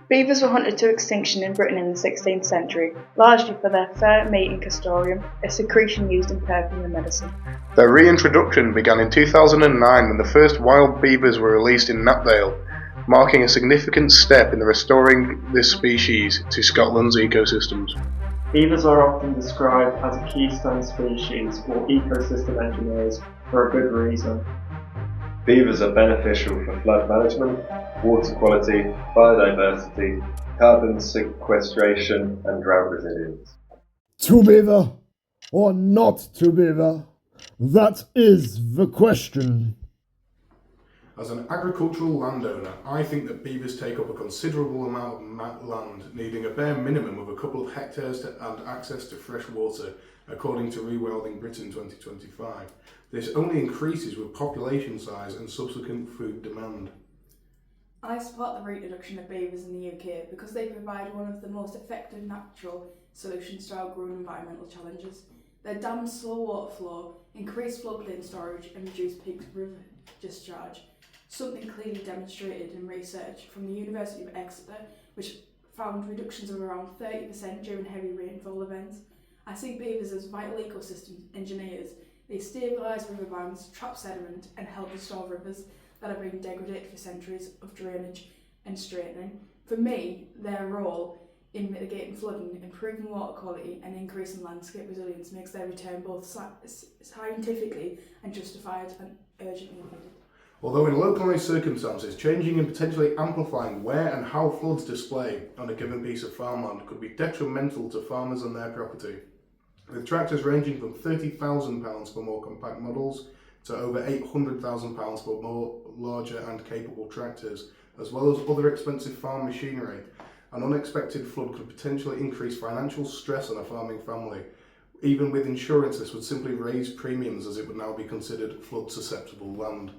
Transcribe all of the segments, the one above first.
Beavers were hunted to extinction in Britain in the 16th century, largely for their fur, meat and castoreum, a secretion used in perfume and medicine. Their reintroduction began in 2009 when the first wild beavers were released in Knapdale, marking a significant step in restoring this species to Scotland's ecosystems. Beavers are often described as a keystone species or ecosystem engineers for a good reason. Beavers are beneficial for flood management, water quality, biodiversity, carbon sequestration and drought resilience. To beaver or not to beaver? That is the question. As an agricultural landowner, I think that beavers take up a considerable amount of land, needing a bare minimum of a couple of hectares and access to fresh water, according to Rewilding Britain 2025. This only increases with population size and subsequent food demand. I support the reintroduction of beavers in the UK because they provide one of the most effective natural solutions to our growing environmental challenges. Their dams slow water flow, increase floodplain storage and reduce peak river discharge, something clearly demonstrated in research from the University of Exeter, which found reductions of around 30% during heavy rainfall events. I see beavers as vital ecosystem engineers. They stabilise riverbanks, trap sediment and help restore rivers that have been degraded for centuries of drainage and straightening. For me, their role in mitigating flooding, improving water quality and increasing landscape resilience makes their return both scientifically and justified and urgently needed. Although in localised circumstances, changing and potentially amplifying where and how floods display on a given piece of farmland could be detrimental to farmers and their property. With tractors ranging from £30,000 for more compact models to over £800,000 for more larger and capable tractors, as well as other expensive farm machinery, an unexpected flood could potentially increase financial stress on a farming family. Even with insurance, this would simply raise premiums as it would now be considered flood-susceptible land.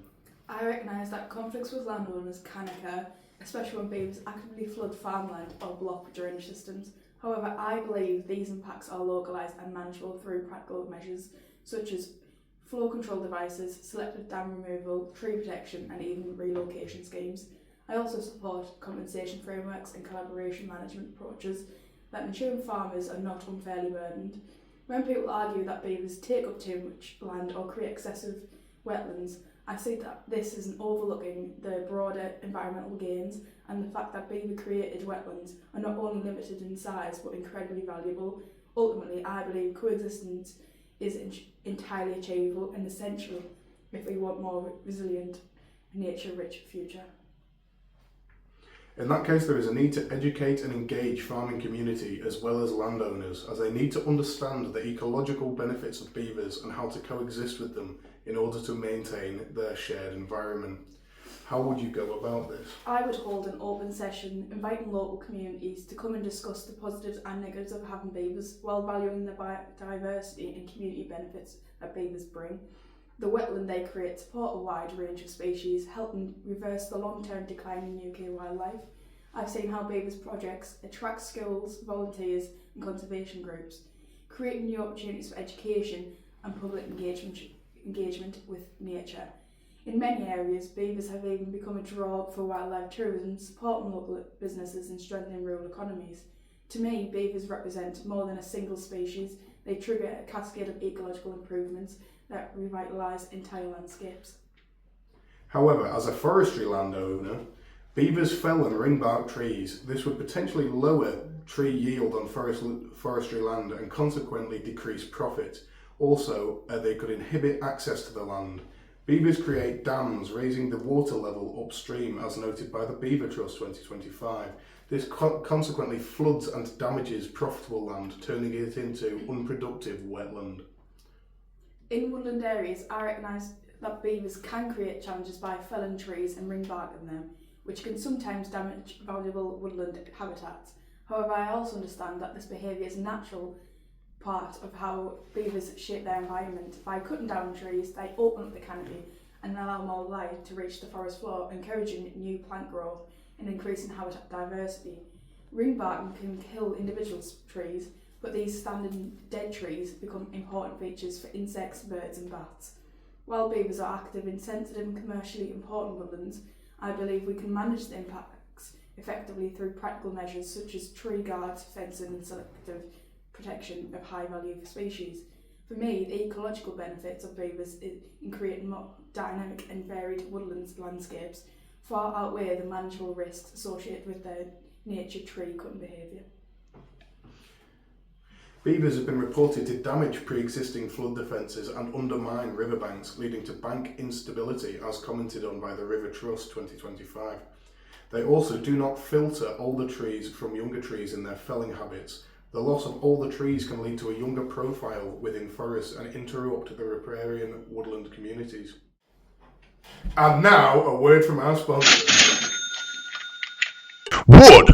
I recognise that conflicts with landowners can occur, especially when beavers actively flood farmland or block drainage systems. However, I believe these impacts are localised and manageable through practical measures such as flow control devices, selective dam removal, tree protection and even relocation schemes. I also support compensation frameworks and collaboration management approaches that ensure farmers are not unfairly burdened. When people argue that beavers take up too much land or create excessive wetlands, I see that this is an overlooking the broader environmental gains and the fact that beaver created wetlands are not only limited in size but incredibly valuable. Ultimately, I believe coexistence is entirely achievable and essential if we want more resilient, nature-rich future. In that case, there is a need to educate and engage farming community as well as landowners, as they need to understand the ecological benefits of beavers and how to coexist with them in order to maintain their shared environment. How would you go about this? I would hold an open session inviting local communities to come and discuss the positives and negatives of having beavers while valuing the biodiversity and community benefits that beavers bring. The wetland they create support a wide range of species, helping reverse the long-term decline in UK wildlife. I've seen how beavers projects attract schools, volunteers and conservation groups, creating new opportunities for education and public engagement with nature. In many areas, beavers have even become a draw for wildlife tourism, supporting local businesses and strengthening rural economies. To me, beavers represent more than a single species. They trigger a cascade of ecological improvements that revitalise entire landscapes. However, as a forestry landowner, beavers fell and ringbark trees. This would potentially lower tree yield on forestry land and consequently decrease profit. Also, they could inhibit access to the land. Beavers create dams, raising the water level upstream, as noted by the Beaver Trust 2025. This consequently floods and damages profitable land, turning it into unproductive wetland. In woodland areas, I recognise that beavers can create challenges by felling trees and ringbarking them, which can sometimes damage valuable woodland habitats. However, I also understand that this behaviour is a natural part of how beavers shape their environment. By cutting down trees, they open up the canopy and allow more light to reach the forest floor, encouraging new plant growth and increasing habitat diversity. Ringbarking can kill individual trees, but these standing dead trees become important features for insects, birds and bats. While beavers are active in sensitive and commercially important woodlands, I believe we can manage the impacts effectively through practical measures such as tree guards, fencing and selective protection of high value species. For me, the ecological benefits of beavers in creating more dynamic and varied woodland landscapes far outweigh the manageable risks associated with their nature tree cutting behaviour. Beavers have been reported to damage pre-existing flood defences and undermine riverbanks, leading to bank instability, as commented on by the River Trust 2025. They also do not filter older trees from younger trees in their felling habits. The loss of older trees can lead to a younger profile within forests and interrupt the riparian woodland communities. And now, a word from our sponsor. Wood!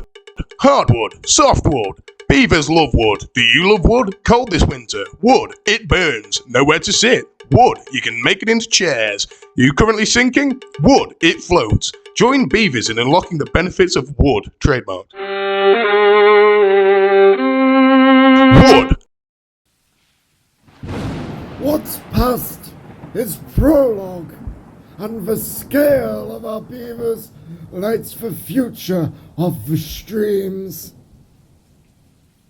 Hardwood, softwood. Beavers love wood. Do you love wood? Cold this winter. Wood, it burns. Nowhere to sit. Wood, you can make it into chairs. You currently sinking? Wood, it floats. Join Beavers in unlocking the benefits of wood. Trademark. Wood. What's past is prologue, and the scale of our beavers lights the future of the streams.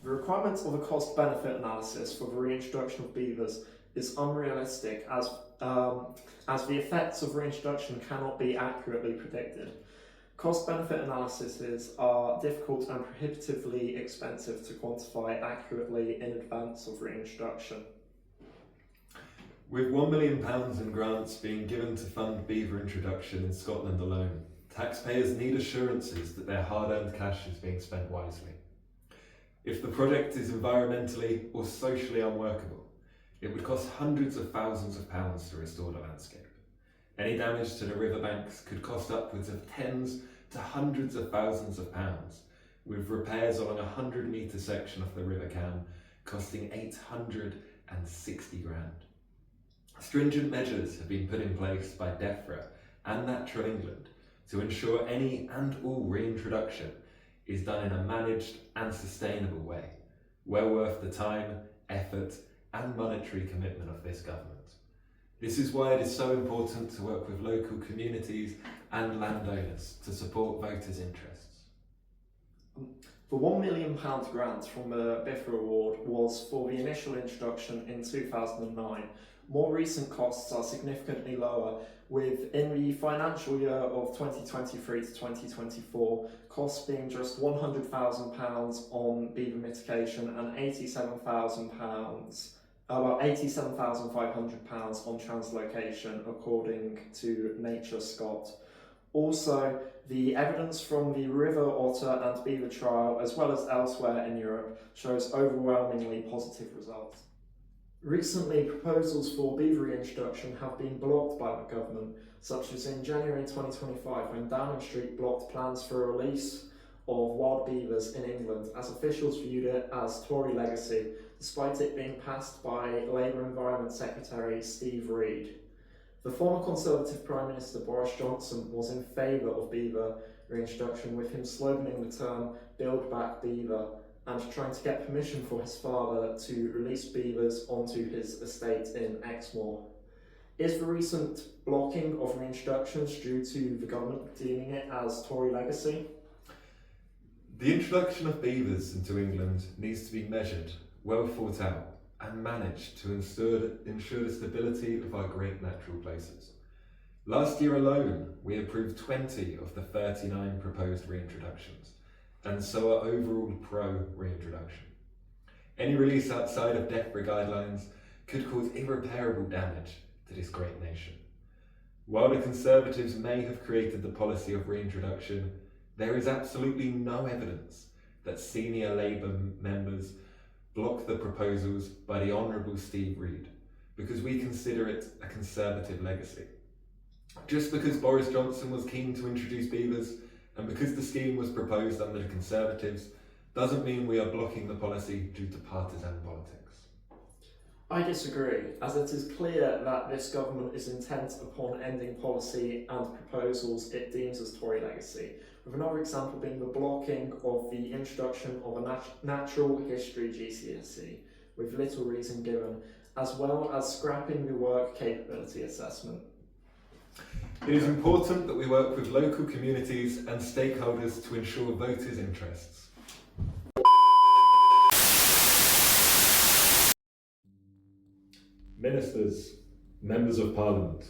The requirement of a cost-benefit analysis for the reintroduction of beavers is unrealistic as the effects of reintroduction cannot be accurately predicted. Cost-benefit analyses are difficult and prohibitively expensive to quantify accurately in advance of reintroduction. With £1 million in grants being given to fund beaver introduction in Scotland alone, taxpayers need assurances that their hard-earned cash is being spent wisely. If the project is environmentally or socially unworkable, it would cost hundreds of thousands of pounds to restore the landscape. Any damage to the riverbanks could cost upwards of tens to hundreds of thousands of pounds, with repairs along a 100-metre section of the River Cam costing 860 grand. Stringent measures have been put in place by DEFRA and Natural England to ensure any and all reintroduction is done in a managed and sustainable way, well worth the time, effort and monetary commitment of this government. This is why it is so important to work with local communities and landowners to support voters' interests. The £1 million grant from the Beaver Award was for the initial introduction in 2009. More recent costs are significantly lower, with in the financial year of 2023 to 2024, costs being just £100,000 on beaver mitigation and about £87,500 on translocation, according to Nature Scott. Also, the evidence from the river otter and beaver trial, as well as elsewhere in Europe, shows overwhelmingly positive results. Recently, proposals for beaver reintroduction have been blocked by Mcgovernment, such as in January 2025 when Downing Street blocked plans for a release of wild beavers in England, as officials viewed it as Tory legacy, despite it being passed by Labour Environment Secretary Steve Reid. The former Conservative Prime Minister Boris Johnson was in favour of beaver reintroduction, with him sloganing the term "Build Back Beaver" and trying to get permission for his father to release beavers onto his estate in Exmoor. Is the recent blocking of reintroductions due to the government deeming it as Tory legacy? The introduction of beavers into England needs to be measured, well thought out, and managed to ensure the stability of our great natural places. Last year alone, we approved 20 of the 39 proposed reintroductions, and so are overall pro-reintroduction. Any release outside of DEFRA guidelines could cause irreparable damage to this great nation. While the Conservatives may have created the policy of reintroduction, there is absolutely no evidence that senior Labour members blocked the proposals by the Honourable Steve Reid, because we consider it a Conservative legacy. Just because Boris Johnson was keen to introduce beavers, and because the scheme was proposed under the Conservatives, doesn't mean we are blocking the policy due to partisan politics. I disagree, as it is clear that this government is intent upon ending policy and proposals it deems as Tory legacy, with another example being the blocking of the introduction of a natural history GCSE, with little reason given, as well as scrapping the work capability assessment. It is important that we work with local communities and stakeholders to ensure voters' interests. Ministers, members of parliament,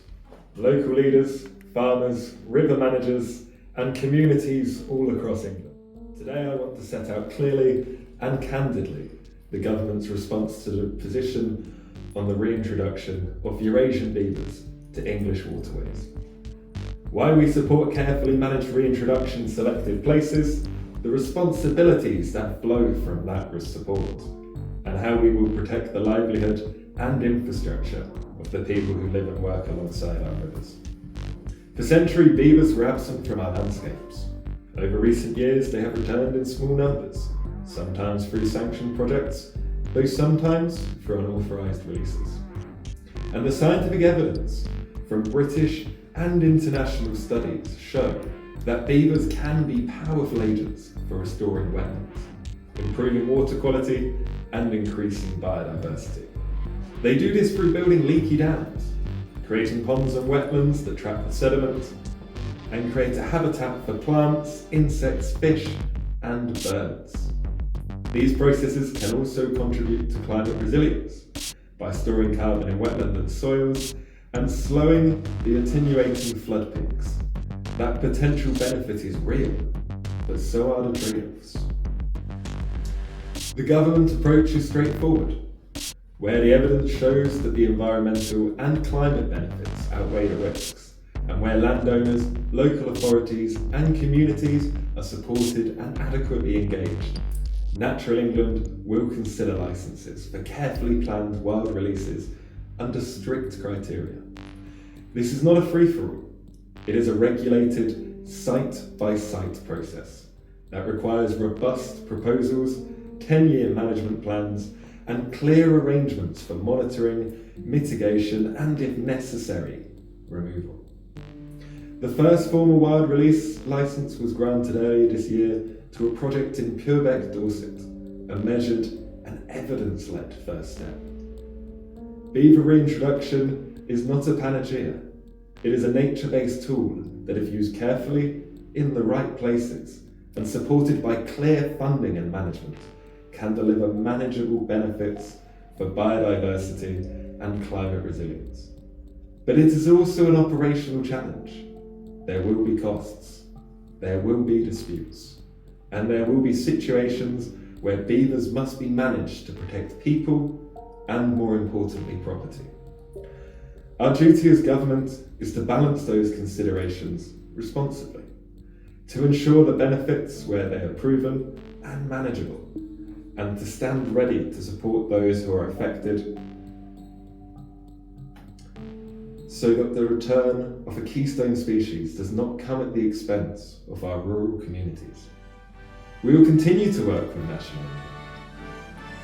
local leaders, farmers, river managers and communities all across England. Today I want to set out clearly and candidly the government's response to the position on the reintroduction of Eurasian beavers to English waterways. Why we support carefully managed reintroduction in selected places, the responsibilities that flow from that support, and how we will protect the livelihood and infrastructure of the people who live and work alongside our rivers. For centuries, beavers were absent from our landscapes. Over recent years, they have returned in small numbers, sometimes through sanctioned projects, though sometimes through unauthorised releases. And the scientific evidence from British and international studies show that beavers can be powerful agents for restoring wetlands, improving water quality and increasing biodiversity. They do this through building leaky dams, creating ponds and wetlands that trap the sediment, and create a habitat for plants, insects, fish and birds. These processes can also contribute to climate resilience by storing carbon in wetland and soils and slowing the attenuating flood peaks. That potential benefit is real, but so are the trade-offs. The government approach is straightforward. Where the evidence shows that the environmental and climate benefits outweigh the risks, and where landowners, local authorities and communities are supported and adequately engaged, Natural England will consider licences for carefully planned wild releases under strict criteria. This is not a free-for-all. It is a regulated, site-by-site process that requires robust proposals, 10-year management plans, and clear arrangements for monitoring, mitigation, and, if necessary, removal. The first formal wild release licence was granted earlier this year to a project in Purbeck, Dorset, a measured and evidence-led first step. Beaver reintroduction is not a panacea. It is a nature-based tool that, if used carefully, in the right places, and supported by clear funding and management, can deliver manageable benefits for biodiversity and climate resilience. But it is also an operational challenge. There will be costs, there will be disputes, and there will be situations where beavers must be managed to protect people and, more importantly, property. Our duty as government is to balance those considerations responsibly, to ensure the benefits where they are proven and manageable, and to stand ready to support those who are affected so that the return of a keystone species does not come at the expense of our rural communities. We will continue to work with national,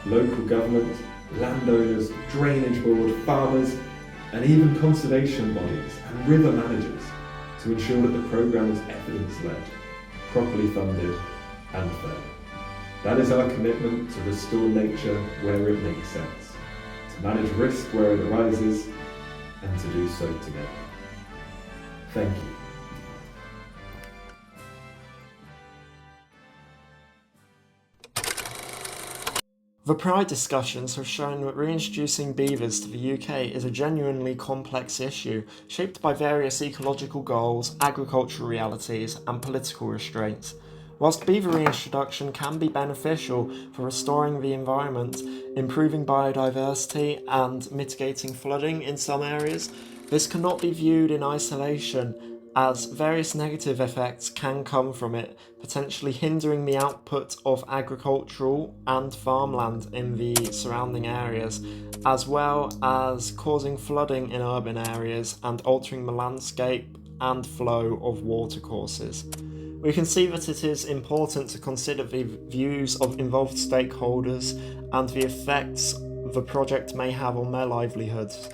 local government, landowners, drainage board, farmers, and even conservation bodies and river managers to ensure that the programme is evidence-led, properly funded and fair. That is our commitment to restore nature where it makes sense, to manage risk where it arises, and to do so together. Thank you. The Pride discussions have shown that reintroducing beavers to the UK is a genuinely complex issue, shaped by various ecological goals, agricultural realities, and political restraints. Whilst beaver reintroduction can be beneficial for restoring the environment, improving biodiversity, and mitigating flooding in some areas, this cannot be viewed in isolation, as various negative effects can come from it, potentially hindering the output of agricultural and farmland in the surrounding areas, as well as causing flooding in urban areas and altering the landscape and flow of watercourses. We can see that it is important to consider the views of involved stakeholders and the effects the project may have on their livelihoods.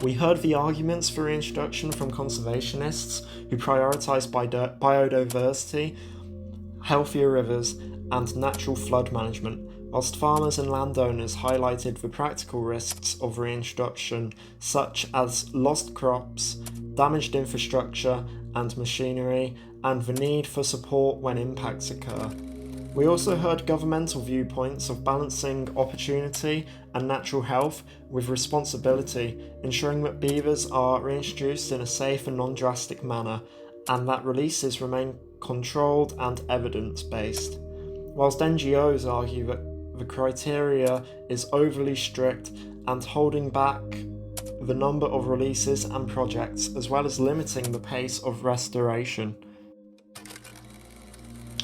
We heard the arguments for reintroduction from conservationists who prioritise biodiversity, healthier rivers, and natural flood management, whilst farmers and landowners highlighted the practical risks of reintroduction, such as lost crops, damaged infrastructure and machinery, and the need for support when impacts occur. We also heard governmental viewpoints of balancing opportunity and natural health with responsibility, ensuring that beavers are reintroduced in a safe and non-drastic manner, and that releases remain controlled and evidence-based. Whilst NGOs argue that the criteria is overly strict and holding back the number of releases and projects, as well as limiting the pace of restoration.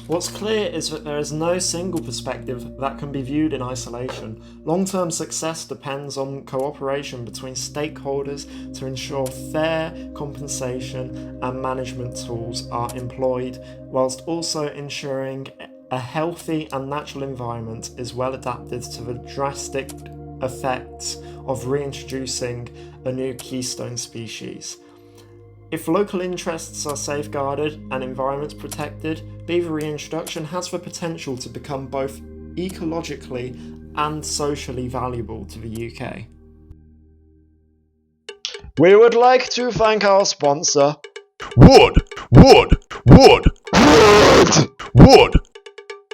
What's clear is that there is no single perspective that can be viewed in isolation. Long-term success depends on cooperation between stakeholders to ensure fair compensation and management tools are employed, whilst also ensuring a healthy and natural environment is well adapted to the drastic effects of reintroducing a new keystone species. If local interests are safeguarded and environments protected, beaver reintroduction has the potential to become both ecologically and socially valuable to the UK. We would like to thank our sponsor, Wood,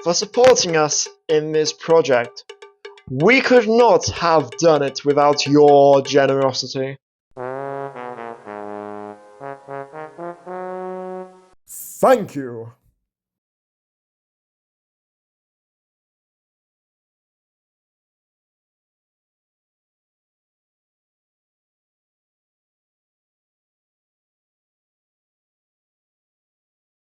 for supporting us in this project. We could not have done it without your generosity. Thank you.